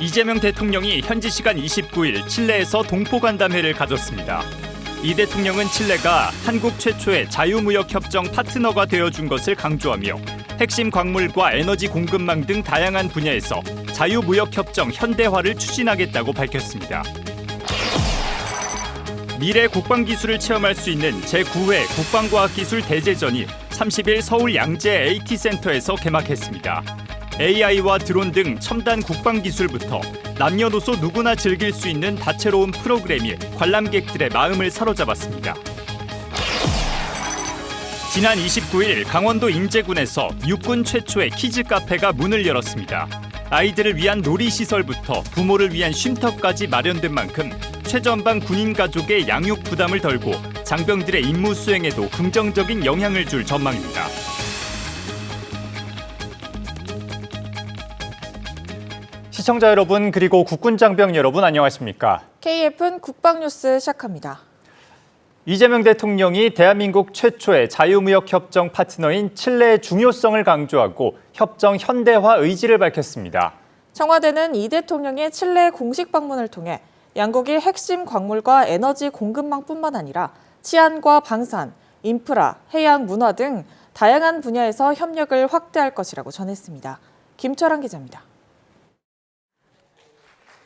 이재명 대통령이 현지 시간 29일 칠레에서 동포간담회를 가졌습니다. 이 대통령은 칠레가 한국 최초의 자유무역협정 파트너가 되어준 것을 강조하며 핵심 광물과 에너지 공급망 등 다양한 분야에서 자유무역협정 현대화를 추진하겠다고 밝혔습니다. 미래 국방기술을 체험할 수 있는 제9회 국방과학기술 대제전이 30일 서울 양재 AT센터에서 개막했습니다. AI와 드론 등 첨단 국방기술부터 남녀노소 누구나 즐길 수 있는 다채로운 프로그램이 관람객들의 마음을 사로잡았습니다. 지난 29일 강원도 인제군에서 육군 최초의 키즈 카페가 문을 열었습니다. 아이들을 위한 놀이시설부터 부모를 위한 쉼터까지 마련된 만큼 최전방 군인 가족의 양육 부담을 덜고 장병들의 임무 수행에도 긍정적인 영향을 줄 전망입니다. 시청자 여러분 그리고 국군 장병 여러분 안녕하십니까? KFN 국방뉴스 시작합니다. 이재명 대통령이 대한민국 최초의 자유무역협정 파트너인 칠레의 중요성을 강조하고 협정 현대화 의지를 밝혔습니다. 청와대는 이 대통령의 칠레 공식 방문을 통해 양국이 핵심 광물과 에너지 공급망뿐만 아니라 치안과 방산, 인프라, 해양 문화 등 다양한 분야에서 협력을 확대할 것이라고 전했습니다. 김철환 기자입니다.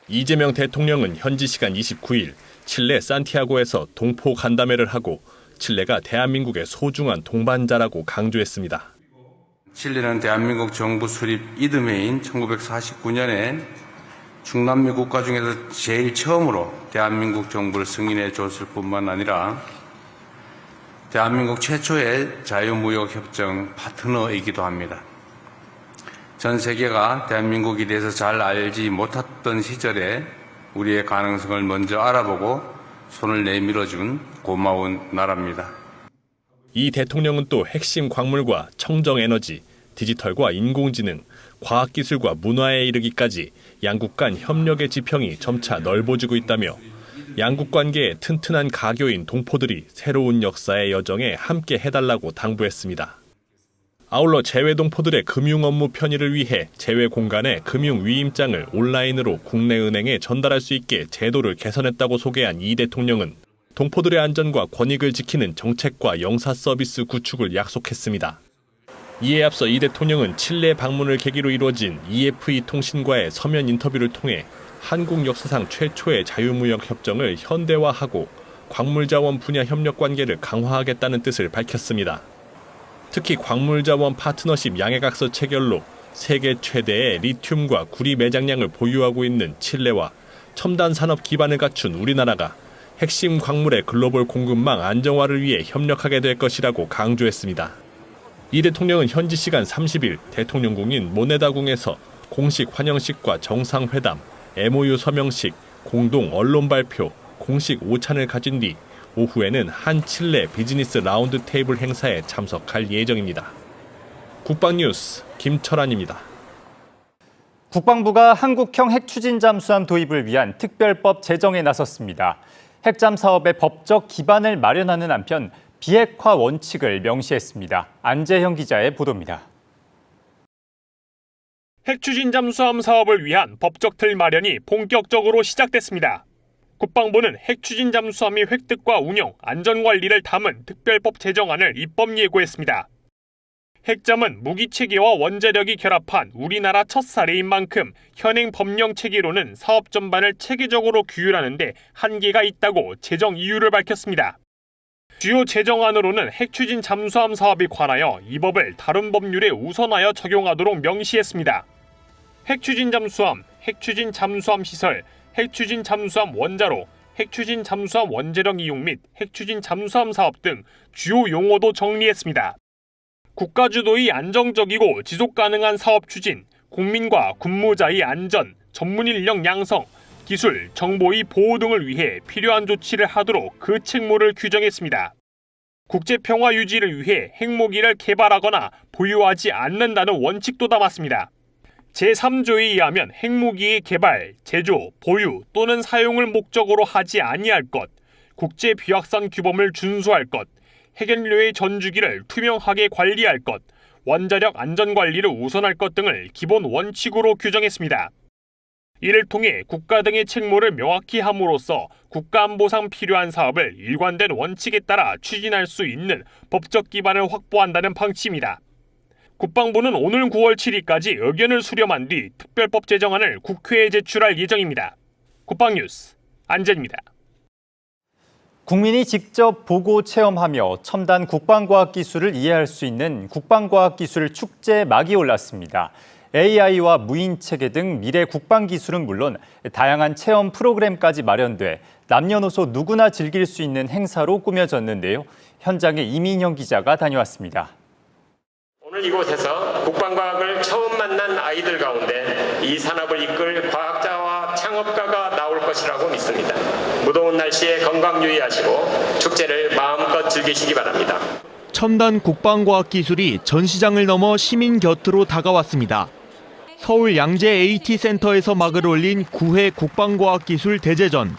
이재명 대통령은 현지 시간 29일 칠레 산티아고에서 동포 간담회를 하고 칠레가 대한민국의 소중한 동반자라고 강조했습니다. 칠레는 대한민국 정부 수립 이듬해인 1949년에 중남미 국가 중에서 제일 처음으로 대한민국 정부를 승인해 줬을 뿐만 아니라 대한민국 최초의 자유무역협정 파트너이기도 합니다. 전 세계가 대한민국에 대해서 잘 알지 못했던 시절에 우리의 가능성을 먼저 알아보고 손을 내밀어준 고마운 나라입니다. 이 대통령은 또 핵심 광물과 청정에너지, 디지털과 인공지능, 과학기술과 문화에 이르기까지 양국 간 협력의 지평이 점차 넓어지고 있다며 양국 관계의 튼튼한 가교인 동포들이 새로운 역사의 여정에 함께 해달라고 당부했습니다. 아울러 재외동포들의 금융 업무 편의를 위해 재외 공간의 금융 위임장을 온라인으로 국내 은행에 전달할 수 있게 제도를 개선했다고 소개한 이 대통령은 동포들의 안전과 권익을 지키는 정책과 영사 서비스 구축을 약속했습니다. 이에 앞서 이 대통령은 칠레 방문을 계기로 이루어진 EFE 통신과의 서면 인터뷰를 통해 한국 역사상 최초의 자유무역 협정을 현대화하고 광물자원 분야 협력 관계를 강화하겠다는 뜻을 밝혔습니다. 특히 광물자원 파트너십 양해각서 체결로 세계 최대의 리튬과 구리 매장량을 보유하고 있는 칠레와 첨단 산업 기반을 갖춘 우리나라가 핵심 광물의 글로벌 공급망 안정화를 위해 협력하게 될 것이라고 강조했습니다. 이 대통령은 현지 시간 30일 대통령궁인 모네다궁에서 공식 환영식과 정상회담, MOU 서명식, 공동 언론 발표, 공식 오찬을 가진 뒤 오후에는 한 칠레 비즈니스 라운드 테이블 행사에 참석할 예정입니다. 국방뉴스 김철환입니다. 국방부가 한국형 핵추진 잠수함 도입을 위한 특별법 제정에 나섰습니다. 핵잠 사업의 법적 기반을 마련하는 한편 비핵화 원칙을 명시했습니다. 안재형 기자의 보도입니다. 핵추진 잠수함 사업을 위한 법적 틀 마련이 본격적으로 시작됐습니다. 국방부는 핵추진 잠수함의 획득과 운영, 안전관리를 담은 특별법 제정안을 입법 예고했습니다. 핵잠은 무기체계와 원자력이 결합한 우리나라 첫 사례인 만큼 현행 법령 체계로는 사업 전반을 체계적으로 규율하는 데 한계가 있다고 제정 이유를 밝혔습니다. 주요 제정안으로는 핵추진 잠수함 사업에 관하여 이 법을 다른 법률에 우선하여 적용하도록 명시했습니다. 핵추진 잠수함, 핵추진 잠수함 시설, 핵추진 잠수함 원자로, 핵추진 잠수함 원자력 이용 및 핵추진 잠수함 사업 등 주요 용어도 정리했습니다. 국가 주도의 안정적이고 지속 가능한 사업 추진, 국민과 군무자의 안전, 전문 인력 양성, 기술, 정보의 보호 등을 위해 필요한 조치를 하도록 그 책무를 규정했습니다. 국제평화 유지를 위해 핵무기를 개발하거나 보유하지 않는다는 원칙도 담았습니다. 제3조에 의하면 핵무기의 개발, 제조, 보유 또는 사용을 목적으로 하지 아니할 것, 국제 비확산 규범을 준수할 것, 핵연료의 전주기를 투명하게 관리할 것, 원자력 안전관리를 우선할 것 등을 기본 원칙으로 규정했습니다. 이를 통해 국가 등의 책무를 명확히 함으로써 국가안보상 필요한 사업을 일관된 원칙에 따라 추진할 수 있는 법적 기반을 확보한다는 방침이다. 국방부는 오늘 9월 7일까지 의견을 수렴한 뒤 특별법 제정안을 국회에 제출할 예정입니다. 국방뉴스 안재입니다. 국민이 직접 보고 체험하며 첨단 국방과학 기술을 이해할 수 있는 국방과학기술 축제 막이 올랐습니다. AI와 무인체계 등 미래 국방기술은 물론 다양한 체험 프로그램까지 마련돼 남녀노소 누구나 즐길 수 있는 행사로 꾸며졌는데요. 현장에 이민형 기자가 다녀왔습니다. 오늘 이곳에서 국방과학을 처음 만난 아이들 가운데 이 산업을 이끌 과학자와 창업가가 나올 것이라고 믿습니다. 무더운 날씨에 건강 유의하시고 축제를 마음껏 즐기시기 바랍니다. 첨단 국방과학 기술이 전시장을 넘어 시민 곁으로 다가왔습니다. 서울 양재 AT센터에서 막을 올린 9회 국방과학기술 대제전.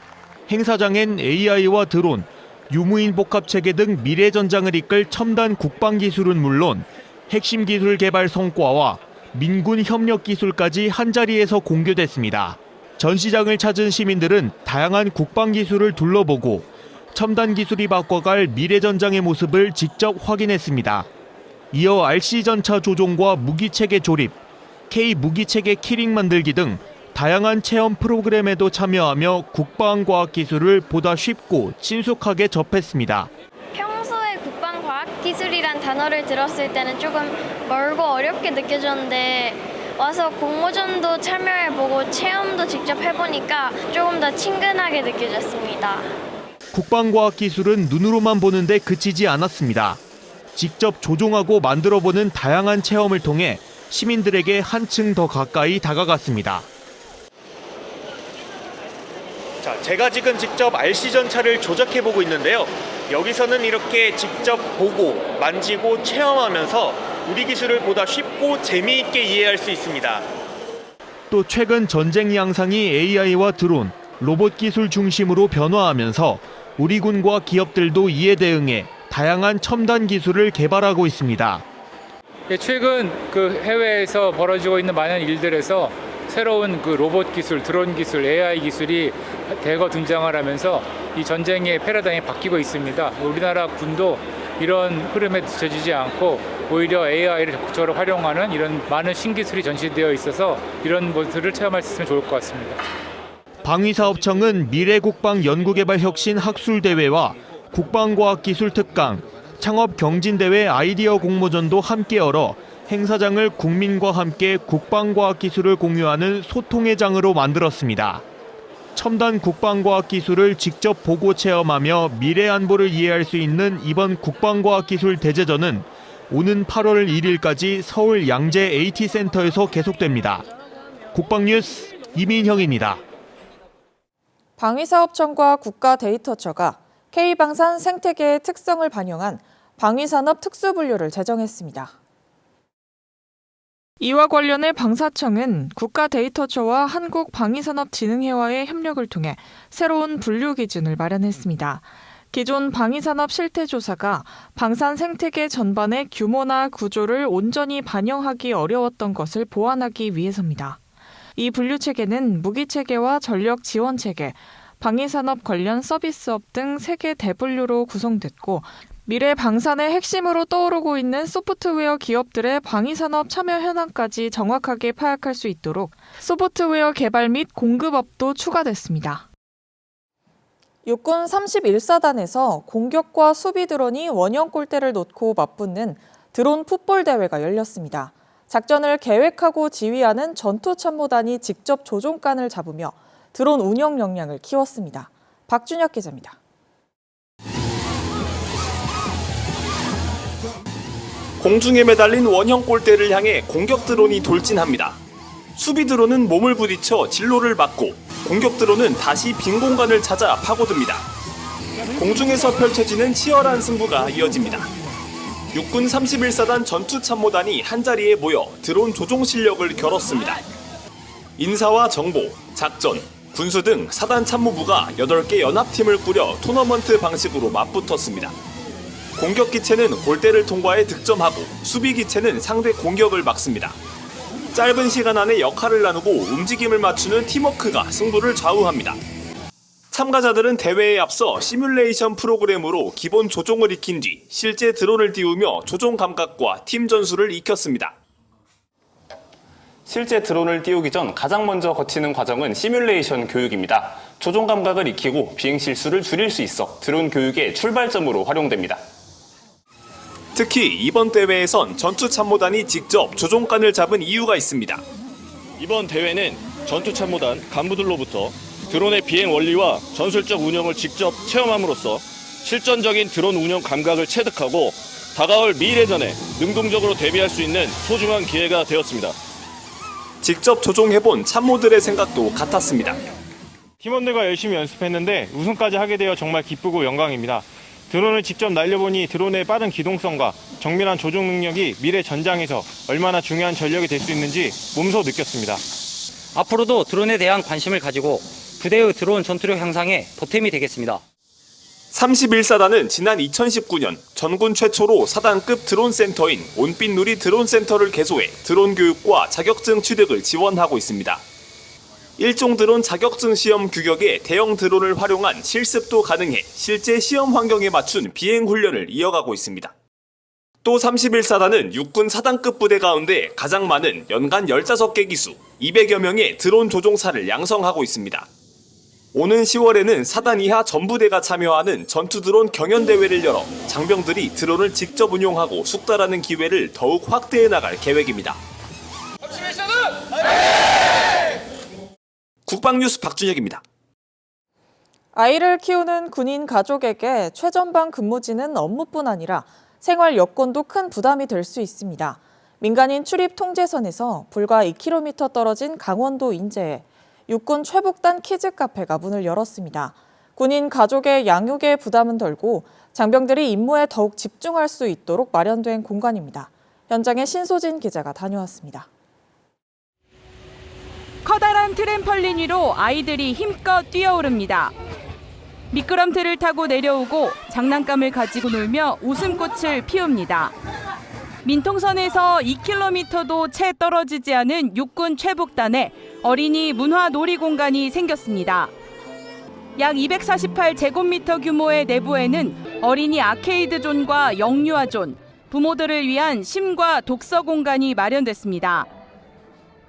행사장엔 AI와 드론, 유무인 복합체계 등 미래 전장을 이끌 첨단 국방기술은 물론 핵심 기술 개발 성과와 민군 협력 기술까지 한자리에서 공개됐습니다. 전시장을 찾은 시민들은 다양한 국방기술을 둘러보고 첨단 기술이 바꿔갈 미래 전장의 모습을 직접 확인했습니다. 이어 RC 전차 조종과 무기체계 조립, K 무기체계 키링 만들기 등 다양한 체험 프로그램에도 참여하며 국방과학 기술을 보다 쉽고 친숙하게 접했습니다. 평소에 국방과학기술이란 단어를 들었을 때는 조금 멀고 어렵게 느껴졌는데 와서 공모전도 참여해보고 체험도 직접 해보니까 조금 더 친근하게 느껴졌습니다. 국방과학 기술은 눈으로만 보는데 그치지 않았습니다. 직접 조종하고 만들어보는 다양한 체험을 통해 시민들에게 한층 더 가까이 다가갔습니다. 자, 제가 지금 직접 RC 전차를 조작해보고 있는데요. 여기서는 이렇게 직접 보고 만지고 체험하면서 우리 기술을 보다 쉽고 재미있게 이해할 수 있습니다. 또 최근 전쟁 양상이 AI와 드론, 로봇 기술 중심으로 변화하면서 우리 군과 기업들도 이에 대응해 다양한 첨단 기술을 개발하고 있습니다. 최근 해외에서 벌어지고 있는 많은 일들에서 새로운 로봇 기술, 드론 기술, AI 기술이 대거 등장을 하면서 이 전쟁의 패러다임이 바뀌고 있습니다. 우리나라 군도 이런 흐름에 뒤처지지 않고 오히려 AI를 적극적으로 활용하는 이런 많은 신기술이 전시되어 있어서 이런 것들을 체험할 수 있으면 좋을 것 같습니다. 방위사업청은 미래국방연구개발혁신 학술대회와 국방과학기술특강, 창업경진대회 아이디어 공모전도 함께 열어 행사장을 국민과 함께 국방과학기술을 공유하는 소통의 장으로 만들었습니다. 첨단 국방과학기술을 직접 보고 체험하며 미래 안보를 이해할 수 있는 이번 국방과학기술 대제전은 오는 8월 1일까지 서울 양재 AT센터에서 계속됩니다. 국방뉴스 이민형입니다. 방위사업청과 국가데이터처가 K방산 생태계의 특성을 반영한 방위산업 특수분류를 제정했습니다. 이와 관련해 방사청은 국가데이터처와 한국방위산업진흥회와의 협력을 통해 새로운 분류 기준을 마련했습니다. 기존 방위산업 실태조사가 방산 생태계 전반의 규모나 구조를 온전히 반영하기 어려웠던 것을 보완하기 위해서입니다. 이 분류체계는 무기체계와 전력지원체계, 방위산업 관련 서비스업 등 3개 대분류로 구성됐고 미래 방산의 핵심으로 떠오르고 있는 소프트웨어 기업들의 방위산업 참여 현황까지 정확하게 파악할 수 있도록 소프트웨어 개발 및 공급업도 추가됐습니다. 육군 31사단에서 공격과 수비 드론이 원형 골대를 놓고 맞붙는 드론 풋볼 대회가 열렸습니다. 작전을 계획하고 지휘하는 전투참모단이 직접 조종관을 잡으며 드론 운영 역량을 키웠습니다. 박준혁 기자입니다. 공중에 매달린 원형 골대를 향해 공격 드론이 돌진합니다. 수비 드론은 몸을 부딪혀 진로를 막고 공격 드론은 다시 빈 공간을 찾아 파고듭니다. 공중에서 펼쳐지는 치열한 승부가 이어집니다. 육군 31사단 전투참모단이 한자리에 모여 드론 조종 실력을 겨뤘습니다. 인사와 정보, 작전, 군수 등 사단 참모부가 8개 연합팀을 꾸려 토너먼트 방식으로 맞붙었습니다. 공격 기체는 골대를 통과해 득점하고 수비 기체는 상대 공격을 막습니다. 짧은 시간 안에 역할을 나누고 움직임을 맞추는 팀워크가 승부를 좌우합니다. 참가자들은 대회에 앞서 시뮬레이션 프로그램으로 기본 조종을 익힌 뒤 실제 드론을 띄우며 조종 감각과 팀 전술을 익혔습니다. 실제 드론을 띄우기 전 가장 먼저 거치는 과정은 시뮬레이션 교육입니다. 조종 감각을 익히고 비행 실수를 줄일 수 있어 드론 교육의 출발점으로 활용됩니다. 특히 이번 대회에선 전투참모단이 직접 조종관을 잡은 이유가 있습니다. 이번 대회는 전투참모단 간부들로부터 드론의 비행 원리와 전술적 운영을 직접 체험함으로써 실전적인 드론 운영 감각을 체득하고 다가올 미래전에 능동적으로 대비할 수 있는 소중한 기회가 되었습니다. 직접 조종해본 참모들의 생각도 같았습니다. 팀원들과 열심히 연습했는데 우승까지 하게 되어 정말 기쁘고 영광입니다. 드론을 직접 날려보니 드론의 빠른 기동성과 정밀한 조종 능력이 미래 전장에서 얼마나 중요한 전력이 될 수 있는지 몸소 느꼈습니다. 앞으로도 드론에 대한 관심을 가지고 부대의 드론 전투력 향상에 보탬이 되겠습니다. 31사단은 지난 2019년 전군 최초로 사단급 드론 센터인 온빛누리 드론 센터를 개소해 드론 교육과 자격증 취득을 지원하고 있습니다. 일종 드론 자격증 시험 규격의 대형 드론을 활용한 실습도 가능해 실제 시험 환경에 맞춘 비행 훈련을 이어가고 있습니다. 또 31사단은 육군 사단급 부대 가운데 가장 많은 연간 15개 기수, 200여 명의 드론 조종사를 양성하고 있습니다. 오는 10월에는 사단 이하 전부대가 참여하는 전투 드론 경연대회를 열어 장병들이 드론을 직접 운용하고 숙달하는 기회를 더욱 확대해 나갈 계획입니다. 국방뉴스 박준혁입니다. 아이를 키우는 군인 가족에게 최전방 근무지는 업무뿐 아니라 생활 여건도 큰 부담이 될 수 있습니다. 민간인 출입 통제선에서 불과 2km 떨어진 강원도 인제에 육군 최북단 키즈 카페가 문을 열었습니다. 군인 가족의 양육에 부담은 덜고 장병들이 임무에 더욱 집중할 수 있도록 마련된 공간입니다. 현장에 신소진 기자가 다녀왔습니다. 커다란 트램펄린 위로 아이들이 힘껏 뛰어오릅니다. 미끄럼틀을 타고 내려오고 장난감을 가지고 놀며 웃음꽃을 피웁니다. 민통선에서 2km도 채 떨어지지 않은 육군 최북단에 어린이 문화 놀이 공간이 생겼습니다. 약 248제곱미터 규모의 내부에는 어린이 아케이드 존과 영유아 존, 부모들을 위한 심과 독서 공간이 마련됐습니다.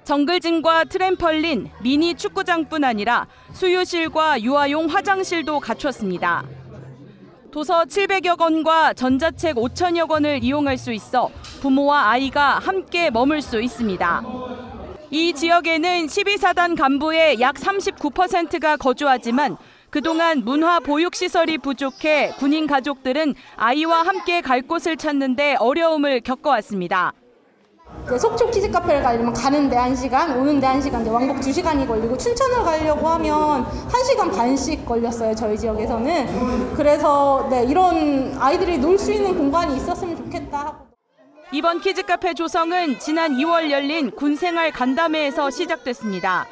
정글짐과 트램펄린, 미니 축구장뿐 아니라 수유실과 유아용 화장실도 갖췄습니다. 도서 700여 권과 전자책 5천여 권을 이용할 수 있어 부모와 아이가 함께 머물 수 있습니다. 이 지역에는 12사단 간부의 약 39%가 거주하지만 그동안 문화 보육시설이 부족해 군인 가족들은 아이와 함께 갈 곳을 찾는 데 어려움을 겪어왔습니다. 속초 키즈 카페를 가려면 가는데 1시간, 오는데 1시간, 왕복 2시간이 걸리고 춘천을 가려고 하면 1시간 반씩 걸렸어요, 저희 지역에서는. 그래서 이런 아이들이 놀 수 있는 공간이 있었으면 좋겠다 하고. 이번 키즈 카페 조성은 지난 2월 열린 군생활 간담회에서 시작됐습니다.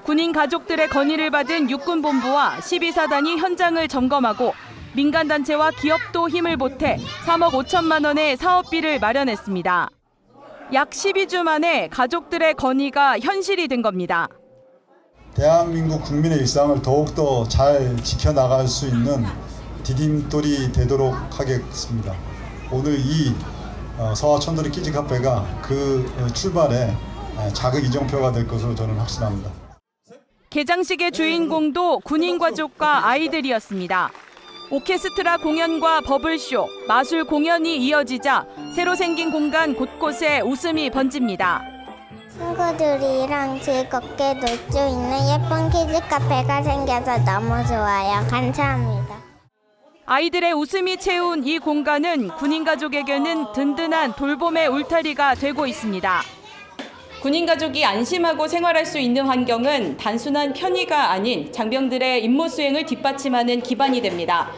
군인 가족들의 건의를 받은 육군본부와 12사단이 현장을 점검하고 민간단체와 기업도 힘을 보태 3억 5천만 원의 사업비를 마련했습니다. 약 12주 만에 가족들의 건의가 현실이 된 겁니다. 대한민국 국민의 일상을 더욱더 잘 지켜나갈 수 있는 디딤돌이 되도록 하겠습니다. 오늘 이 서하천도리 키즈 카페가 그 출발에 자극 이정표가 될 것으로 저는 확신합니다. 개장식의 주인공도 군인 가족과 아이들이었습니다. 오케스트라 공연과 버블쇼, 마술 공연이 이어지자 새로 생긴 공간 곳곳에 웃음이 번집니다. 친구들이랑 즐겁게 놀 수 있는 예쁜 키즈 카페가 생겨서 너무 좋아요. 감사합니다. 아이들의 웃음이 채운 이 공간은 군인 가족에게는 든든한 돌봄의 울타리가 되고 있습니다. 군인 가족이 안심하고 생활할 수 있는 환경은 단순한 편의가 아닌 장병들의 임무 수행을 뒷받침하는 기반이 됩니다.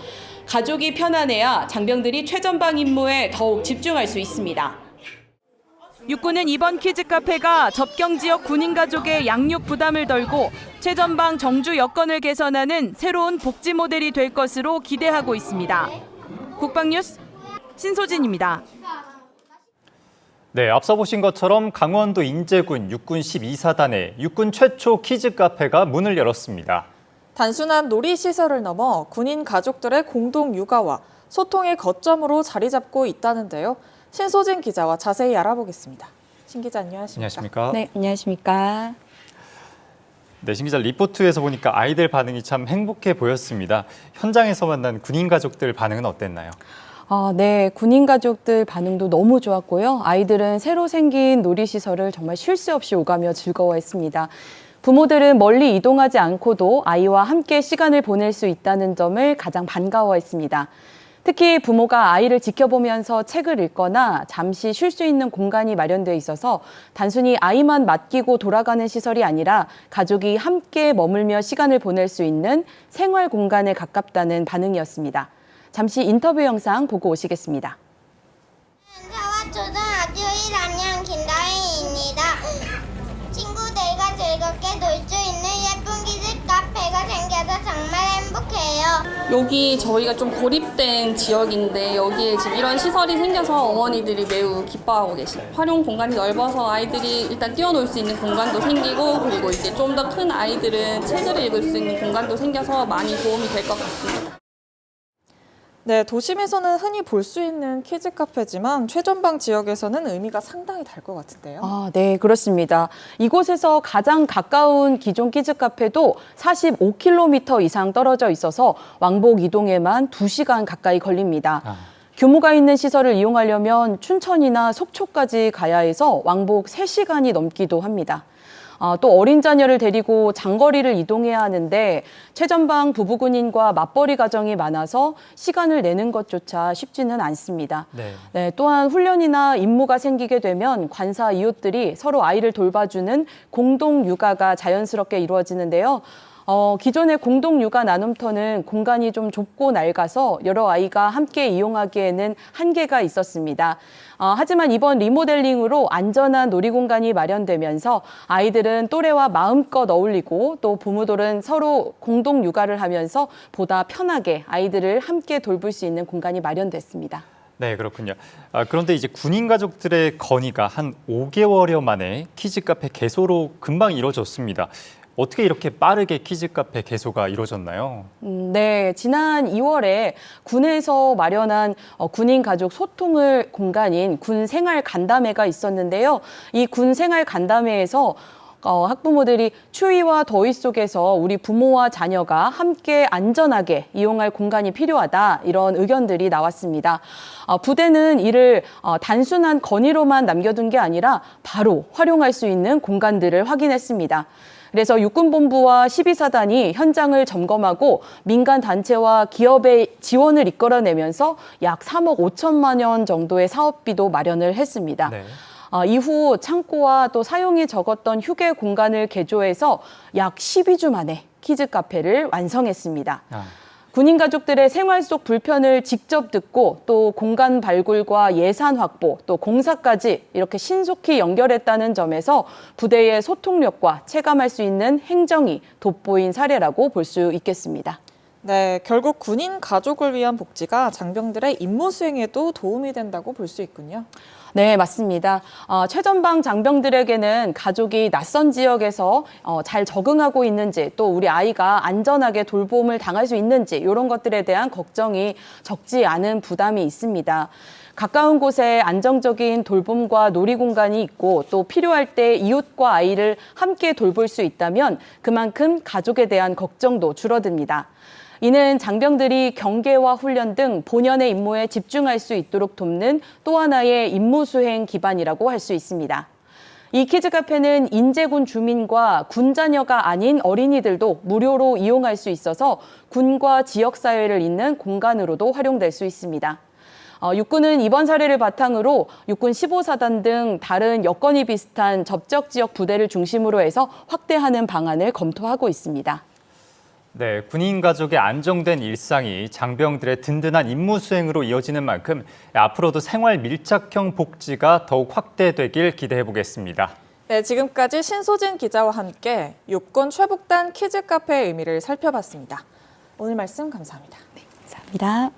가족이 편안해야 장병들이 최전방 임무에 더욱 집중할 수 있습니다. 육군은 이번 키즈 카페가 접경 지역 군인 가족의 양육 부담을 덜고 최전방 정주 여건을 개선하는 새로운 복지 모델이 될 것으로 기대하고 있습니다. 국방뉴스 신소진입니다. 네, 앞서 보신 것처럼 강원도 인제군 육군 12사단에 육군 최초 키즈 카페가 문을 열었습니다. 단순한 놀이시설을 넘어 군인 가족들의 공동 육아와 소통의 거점으로 자리 잡고 있다는데요. 신소진 기자와 자세히 알아보겠습니다. 신 기자 안녕하십니까? 안녕하십니까? 네, 안녕하십니까? 네, 신 기자 리포트에서 보니까 아이들 반응이 참 행복해 보였습니다. 현장에서 만난 군인 가족들 반응은 어땠나요? 네, 군인 가족들 반응도 너무 좋았고요. 아이들은 새로 생긴 놀이시설을 정말 쉴 새 없이 오가며 즐거워했습니다. 부모들은 멀리 이동하지 않고도 아이와 함께 시간을 보낼 수 있다는 점을 가장 반가워했습니다. 특히 부모가 아이를 지켜보면서 책을 읽거나 잠시 쉴 수 있는 공간이 마련돼 있어서 단순히 아이만 맡기고 돌아가는 시설이 아니라 가족이 함께 머물며 시간을 보낼 수 있는 생활 공간에 가깝다는 반응이었습니다. 잠시 인터뷰 영상 보고 오시겠습니다. 초등학교 1학년 김다희입니다. 친구들과 즐겁게 놀 수 있는 예쁜 키즈 카페가 생겨서 정말 행복해요. 여기 저희가 좀 고립된 지역인데 여기에 지금 이런 시설이 생겨서 어머니들이 매우 기뻐하고 계세요. 활용 공간이 넓어서 아이들이 일단 뛰어놀 수 있는 공간도 생기고 그리고 이제 좀 더 큰 아이들은 책을 읽을 수 있는 공간도 생겨서 많이 도움이 될 것 같습니다. 네, 도심에서는 흔히 볼 수 있는 키즈 카페지만 최전방 지역에서는 의미가 상당히 다를 것 같은데요. 네, 그렇습니다. 이곳에서 가장 가까운 기존 키즈 카페도 45km 이상 떨어져 있어서 왕복 이동에만 2시간 가까이 걸립니다. 규모가 있는 시설을 이용하려면 춘천이나 속초까지 가야 해서 왕복 3시간이 넘기도 합니다. 또 어린 자녀를 데리고 장거리를 이동해야 하는데 최전방 부부군인과 맞벌이 가정이 많아서 시간을 내는 것조차 쉽지는 않습니다. 네, 또한 훈련이나 임무가 생기게 되면 관사 이웃들이 서로 아이를 돌봐주는 공동 육아가 자연스럽게 이루어지는데요. 기존의 공동 육아 나눔터는 공간이 좀 좁고 낡아서 여러 아이가 함께 이용하기에는 한계가 있었습니다. 하지만 이번 리모델링으로 안전한 놀이공간이 마련되면서 아이들은 또래와 마음껏 어울리고 또 부모들은 서로 공동 육아를 하면서 보다 편하게 아이들을 함께 돌볼 수 있는 공간이 마련됐습니다. 네, 그렇군요. 그런데 이제 군인 가족들의 건의가 한 5개월여 만에 키즈 카페 개소로 금방 이루어졌습니다. 어떻게 이렇게 빠르게 키즈 카페 개소가 이루어졌나요? 네, 지난 2월에 군에서 마련한 군인 가족 소통을 공간인 군 생활 간담회가 있었는데요. 이 군 생활 간담회에서 학부모들이 추위와 더위 속에서 우리 부모와 자녀가 함께 안전하게 이용할 공간이 필요하다 이런 의견들이 나왔습니다. 부대는 이를 단순한 건의로만 남겨둔 게 아니라 바로 활용할 수 있는 공간들을 확인했습니다. 그래서 육군본부와 12사단이 현장을 점검하고 민간 단체와 기업의 지원을 이끌어내면서 약 3억 5천만 원 정도의 사업비도 마련을 했습니다. 네. 이후 창고와 또 사용이 적었던 휴게 공간을 개조해서 약 12주 만에 키즈 카페를 완성했습니다. 군인 가족들의 생활 속 불편을 직접 듣고 또 공간 발굴과 예산 확보, 또 공사까지 이렇게 신속히 연결했다는 점에서 부대의 소통력과 체감할 수 있는 행정이 돋보인 사례라고 볼 수 있겠습니다. 네, 결국 군인 가족을 위한 복지가 장병들의 임무 수행에도 도움이 된다고 볼 수 있군요. 네, 맞습니다. 최전방 장병들에게는 가족이 낯선 지역에서 잘 적응하고 있는지 또 우리 아이가 안전하게 돌봄을 당할 수 있는지 이런 것들에 대한 걱정이 적지 않은 부담이 있습니다. 가까운 곳에 안정적인 돌봄과 놀이 공간이 있고 또 필요할 때 이웃과 아이를 함께 돌볼 수 있다면 그만큼 가족에 대한 걱정도 줄어듭니다. 이는 장병들이 경계와 훈련 등 본연의 임무에 집중할 수 있도록 돕는 또 하나의 임무 수행 기반이라고 할 수 있습니다. 이 키즈 카페는 인제군 주민과 군 자녀가 아닌 어린이들도 무료로 이용할 수 있어서 군과 지역사회를 잇는 공간으로도 활용될 수 있습니다. 육군은 이번 사례를 바탕으로 육군 15사단 등 다른 여건이 비슷한 접적 지역 부대를 중심으로 해서 확대하는 방안을 검토하고 있습니다. 네, 군인 가족의 안정된 일상이 장병들의 든든한 임무 수행으로 이어지는 만큼 앞으로도 생활 밀착형 복지가 더욱 확대되길 기대해 보겠습니다. 네, 지금까지 신소진 기자와 함께 육군 최북단 키즈 카페의 의미를 살펴봤습니다. 오늘 말씀 감사합니다. 네, 감사합니다.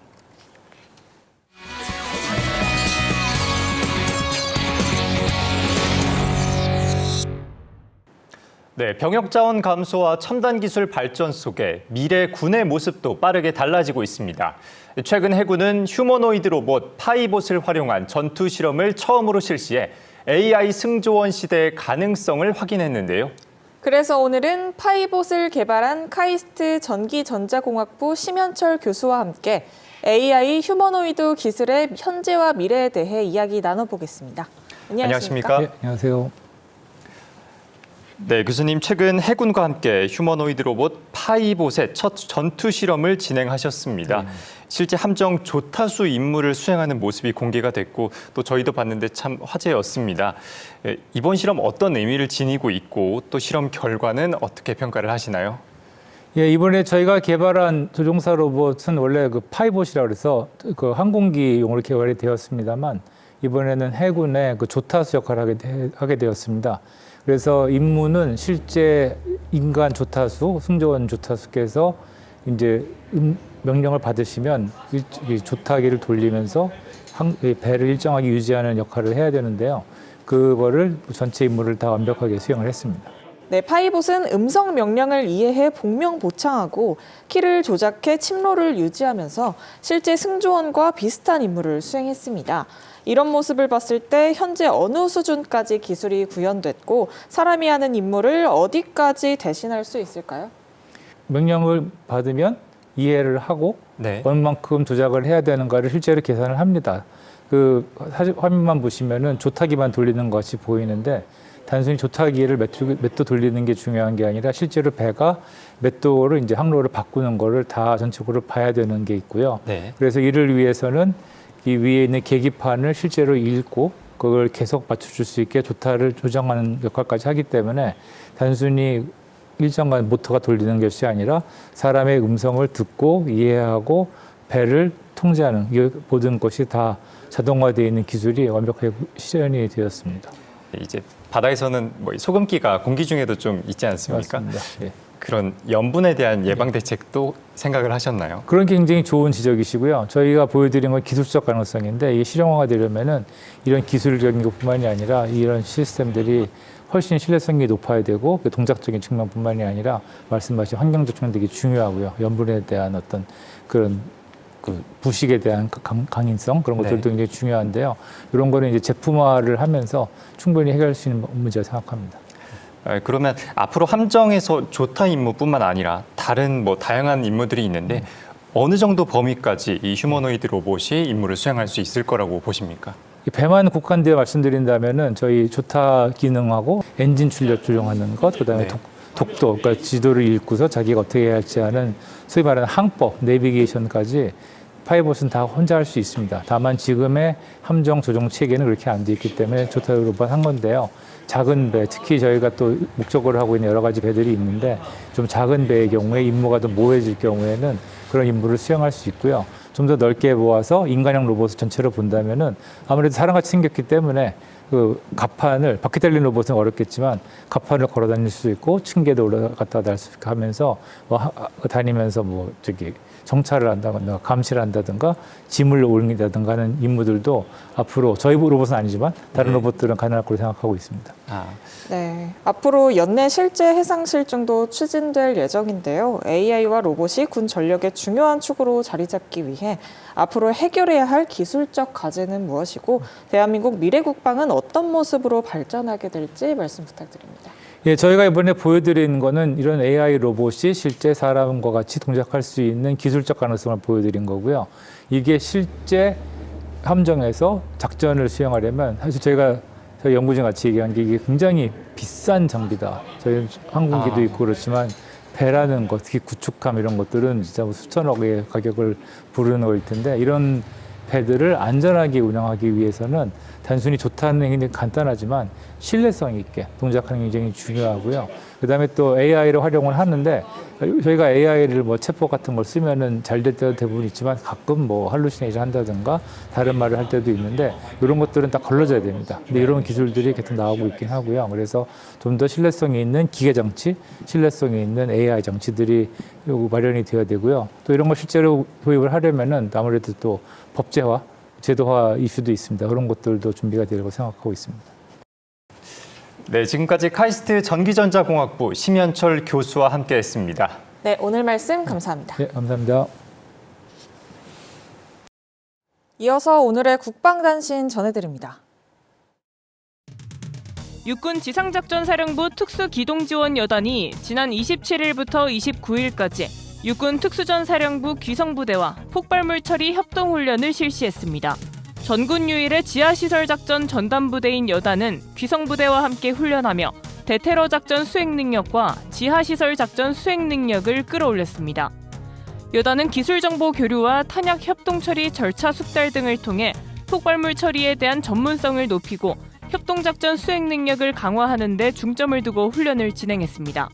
네, 병역 자원 감소와 첨단 기술 발전 속에 미래 군의 모습도 빠르게 달라지고 있습니다. 최근 해군은 휴머노이드 로봇 파이봇을 활용한 전투 실험을 처음으로 실시해 AI 승조원 시대의 가능성을 확인했는데요. 그래서 오늘은 파이봇을 개발한 카이스트 전기전자공학부 심현철 교수와 함께 AI 휴머노이드 기술의 현재와 미래에 대해 이야기 나눠보겠습니다. 안녕하십니까? 네, 안녕하세요. 네, 교수님 최근 해군과 함께 휴머노이드 로봇 파이봇의 첫 전투 실험을 진행하셨습니다. 실제 함정 조타수 임무를 수행하는 모습이 공개가 됐고 또 저희도 봤는데 참 화제였습니다. 이번 실험 어떤 의미를 지니고 있고 또 실험 결과는 어떻게 평가를 하시나요? 예, 이번에 저희가 개발한 조종사 로봇은 원래 그 파이봇이라고 해서 그 항공기용으로 개발이 되었습니다만 이번에는 해군의 그 조타수 역할을 하게 되었습니다. 그래서 임무는 실제 인간 조타수, 승조원 조타수께서 이제 명령을 받으시면 조타기를 돌리면서 배를 일정하게 유지하는 역할을 해야 되는데요. 그거를 전체 임무를 다 완벽하게 수행을 했습니다. 네, 파이봇은 음성 명령을 이해해 복명보창하고 키를 조작해 침로를 유지하면서 실제 승조원과 비슷한 임무를 수행했습니다. 이런 모습을 봤을 때 현재 어느 수준까지 기술이 구현됐고 사람이 하는 임무를 어디까지 대신할 수 있을까요? 명령을 받으면 이해를 하고 얼만큼 조작을 해야 되는가를 실제로 계산을 합니다. 그 사실 화면만 보시면은 조타기만 돌리는 것이 보이는데 단순히 조타기를 몇 도 돌리는 게 중요한 게 아니라 실제로 배가 몇 도로 이제 항로를 바꾸는 거를 다 전체적으로 봐야 되는 게 있고요. 그래서 이를 위해서는 이 위에 있는 계기판을 실제로 읽고 그걸 계속 맞춰줄 수 있게 조타를 조정하는 역할까지 하기 때문에 단순히 일정간 모터가 돌리는 것이 아니라 사람의 음성을 듣고 이해하고 배를 통제하는 이 모든 것이 다 자동화되어 있는 기술이 완벽하게 실현이 되었습니다. 이제 바다에서는 뭐 소금기가 공기 중에도 좀 있지 않습니까? 맞습니다. 예. 그런 염분에 대한 예방 대책도 생각을 하셨나요? 그런 게 굉장히 좋은 지적이시고요. 저희가 보여드린 건 기술적 가능성인데 이게 실용화가 되려면은 이런 기술적인 것뿐만이 아니라 이런 시스템들이 훨씬 신뢰성이 높아야 되고 동작적인 측면뿐만이 아니라 말씀하신 환경적 측면도 되게 중요하고요. 염분에 대한 어떤 그런 그 부식에 대한 강인성 그런 것들도 굉장히 중요한데요. 이런 거는 이제 제품화를 하면서 충분히 해결할 수 있는 문제라 생각합니다. 그러면 앞으로 함정에서 조타 임무뿐만 아니라 다른 뭐 다양한 임무들이 있는데 어느 정도 범위까지 이 휴머노이드 로봇이 임무를 수행할 수 있을 거라고 보십니까? 배만 국한되어 말씀드린다면은 저희 조타 기능하고 엔진 출력 조정하는 것, 그다음에 독도, 그러니까 지도를 읽고서 자기가 어떻게 해야 할지 하는 소위 말하는 항법, 내비게이션까지 파이봇은 다 혼자 할 수 있습니다. 다만 지금의 함정 조정 체계는 그렇게 안 돼 있기 때문에 조타 로봇 한 건데요. 작은 배, 특히 저희가 또 목적으로 하고 있는 여러 가지 배들이 있는데 좀 작은 배의 경우에 임무가 더 모호해질 경우에는 그런 임무를 수행할 수 있고요. 좀 더 넓게 모아서 인간형 로봇을 전체로 본다면은 아무래도 사람같이 생겼기 때문에 그 갑판을 바퀴 달린 로봇은 어렵겠지만 갑판을 걸어 다닐 수 있고 층계도 올라갔다 달 수 있게 하면서 다니면서 정찰을 한다든가 감시를 한다든가 짐을 옮긴다든가 하는 임무들도 앞으로 저희 로봇은 아니지만 다른 로봇들은 가능할 거로 생각하고 있습니다. 네, 앞으로 연내 실제 해상 실증도 추진될 예정인데요. AI와 로봇이 군 전력의 중요한 축으로 자리 잡기 위해 앞으로 해결해야 할 기술적 과제는 무엇이고 대한민국 미래 국방은 어떤 모습으로 발전하게 될지 말씀 부탁드립니다. 예, 저희가 이번에 보여드린 거는 이런 AI 로봇이 실제 사람과 같이 동작할 수 있는 기술적 가능성을 보여드린 거고요. 이게 실제 함정에서 작전을 수행하려면 사실 저희 연구진 같이 얘기한 게 이게 굉장히 비싼 장비다. 저희 항공기도 있고 그렇지만 배라는 것, 특히 구축함 이런 것들은 진짜 수천억의 가격을 부르는 거일 텐데 이런 배들을 안전하게 운영하기 위해서는 단순히 조타하는 행위는 간단하지만 신뢰성 있게 동작하는 게 굉장히 중요하고요. 그다음에 또 AI를 활용을 하는데 저희가 AI를 뭐 챗봇 같은 걸 쓰면은 잘 될 때도 대부분 있지만 가끔 뭐 할루시네이션 한다든가 다른 말을 할 때도 있는데 이런 것들은 다 걸러져야 됩니다. 근데 이런 기술들이 계속 나오고 있긴 하고요. 그래서 좀 더 신뢰성이 있는 기계 장치, 신뢰성이 있는 AI 장치들이 마련이 되어야 되고요. 또 이런 걸 실제로 도입을 하려면은 아무래도 또 법제화, 제도화 이슈도 있습니다. 그런 것들도 준비가 되려고 생각하고 있습니다. 네, 지금까지 카이스트 전기전자공학부 심현철 교수와 함께했습니다. 네, 오늘 말씀 감사합니다. 네, 감사합니다. 이어서 오늘의 국방단신 전해드립니다. 육군 지상작전사령부 특수기동지원여단이 지난 27일부터 29일까지 육군 특수전사령부 귀성부대와 폭발물 처리 협동훈련을 실시했습니다. 전군 유일의 지하시설작전 전담부대인 여단은 귀성부대와 함께 훈련하며 대테러 작전 수행 능력과 지하시설 작전 수행 능력을 끌어올렸습니다. 여단은 기술정보 교류와 탄약 협동 처리 절차 숙달 등을 통해 폭발물 처리에 대한 전문성을 높이고 협동작전 수행 능력을 강화하는 데 중점을 두고 훈련을 진행했습니다.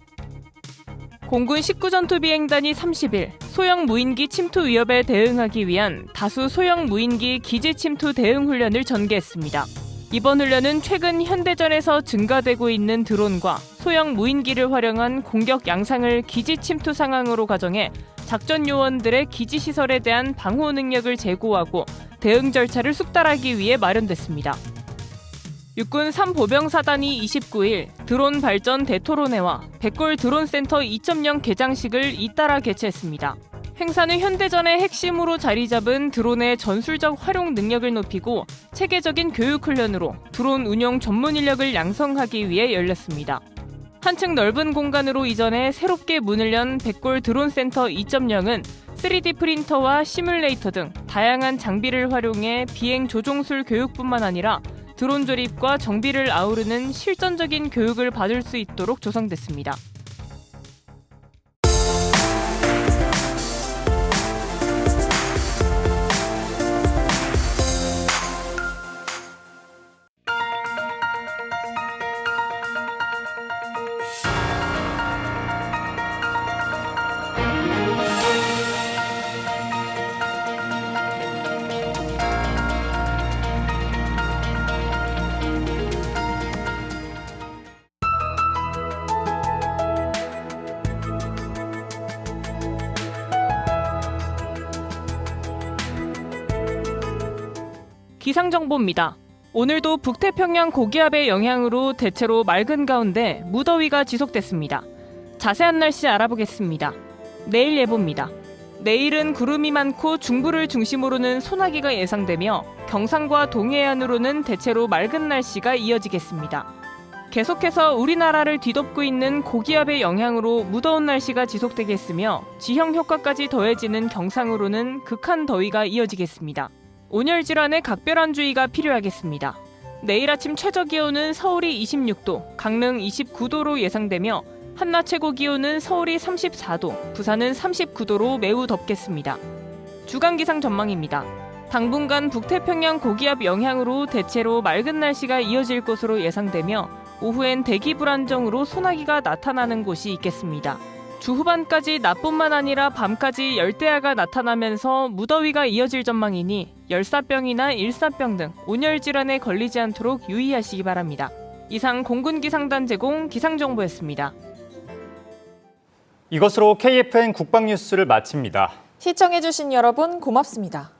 공군 19전투비행단이 30일 소형 무인기 침투 위협에 대응하기 위한 다수 소형 무인기 기지 침투 대응 훈련을 전개했습니다. 이번 훈련은 최근 현대전에서 증가되고 있는 드론과 소형 무인기를 활용한 공격 양상을 기지 침투 상황으로 가정해 작전 요원들의 기지 시설에 대한 방호 능력을 제고하고 대응 절차를 숙달하기 위해 마련됐습니다. 육군 3보병사단이 29일 드론 발전 대토론회와 백골 드론센터 2.0 개장식을 잇따라 개최했습니다. 행사는 현대전의 핵심으로 자리 잡은 드론의 전술적 활용 능력을 높이고 체계적인 교육 훈련으로 드론 운용 전문 인력을 양성하기 위해 열렸습니다. 한층 넓은 공간으로 이전해 새롭게 문을 연 백골 드론센터 2.0은 3D 프린터와 시뮬레이터 등 다양한 장비를 활용해 비행 조종술 교육뿐만 아니라 드론 조립과 정비를 아우르는 실전적인 교육을 받을 수 있도록 조성됐습니다. 기상정보입니다. 오늘도 북태평양 고기압의 영향으로 대체로 맑은 가운데 무더위가 지속됐습니다. 자세한 날씨 알아보겠습니다. 내일 예보입니다. 내일은 구름이 많고 중부를 중심으로는 소나기가 예상되며 경상과 동해안으로는 대체로 맑은 날씨가 이어지겠습니다. 계속해서 우리나라를 뒤덮고 있는 고기압의 영향으로 무더운 날씨가 지속되겠으며 지형 효과까지 더해지는 경상으로는 극한 더위가 이어지겠습니다. 온열 질환에 각별한 주의가 필요하겠습니다. 내일 아침 최저기온은 서울이 26도, 강릉 29도로 예상되며 한낮 최고기온은 서울이 34도, 부산은 39도로 매우 덥겠습니다. 주간기상 전망입니다. 당분간 북태평양 고기압 영향으로 대체로 맑은 날씨가 이어질 것으로 예상되며 오후엔 대기 불안정으로 소나기가 나타나는 곳이 있겠습니다. 주 후반까지 낮뿐만 아니라 밤까지 열대야가 나타나면서 무더위가 이어질 전망이니 열사병이나 일사병 등 온열 질환에 걸리지 않도록 유의하시기 바랍니다. 이상 공군기상단 제공 기상정보였습니다. 이것으로 KFN 국방뉴스를 마칩니다. 시청해주신 여러분 고맙습니다.